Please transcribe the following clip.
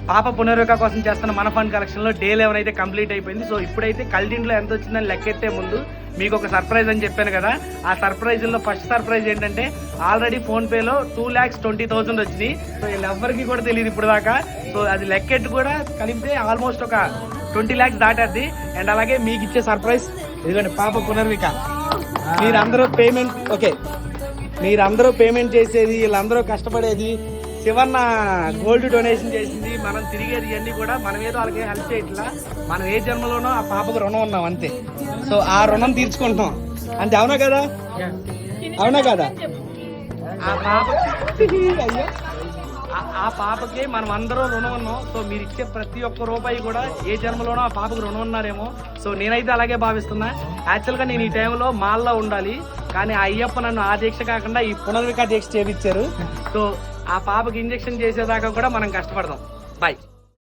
పాప పునర్విక కోసం చేస్తున్న మన ఫండ్ కలెక్షన్లో డే 11 అయితే కంప్లీట్ అయిపోయింది. సో ఇప్పుడైతే కల్డింట్లో ఎంత వచ్చిందని లెక్కెట్టే ముందు మీకు ఒక సర్ప్రైజ్ అని చెప్పాను కదా, ఆ సర్ప్రైజ్లో ఫస్ట్ సర్ప్రైజ్ ఏంటంటే ఆల్రెడీ ఫోన్పేలో 2,20,000 వచ్చినాయి. సో వీళ్ళెవ్వరికి కూడా తెలియదు ఇప్పుడు దాకా. సో అది లెక్కెట్టు కూడా కలిపితే ఆల్మోస్ట్ ఒక 20 lakhs దాటేద్ది. అండ్ అలాగే మీకు ఇచ్చే సర్ప్రైజ్ ఇదిగోండి, పాప పునర్విక. మీరందరూ పేమెంట్ చేసేది, వీళ్ళందరూ కష్టపడేది, శివన్న గోల్డ్ డొనేషన్ చేసింది, మనం తిరిగేది ఇవన్నీ కూడా మనం ఏదో వాళ్ళకి హెల్ప్ చేయట్లా. మనం ఏ జన్మలోనో ఆ పాపకు రుణం ఉన్నాం అంతే. సో ఆ రుణం తీర్చుకుంటున్నాం అంతే. అవునా కదా? ఆ పాపకి మనం అందరూ రుణం ఉన్నాం. సో మీరు ఇచ్చే ప్రతి ఒక్క రూపాయి కూడా ఏ జన్మలోనో ఆ పాపకు రుణం ఉన్నారేమో. సో నేనైతే అలాగే భావిస్తున్నా. యాక్చువల్గా నేను ఈ టైంలో మాల్లో ఉండాలి, కానీ ఆ అయ్యప్ప నన్ను ఆ దీక్ష కాకుండా ఈ పునర్విక దీక్ష చేయించారు. సో ఆ పాపకి ఇంజెక్షన్ చేసేదాకా కూడా మనం కష్టపడదాం. బాయ్.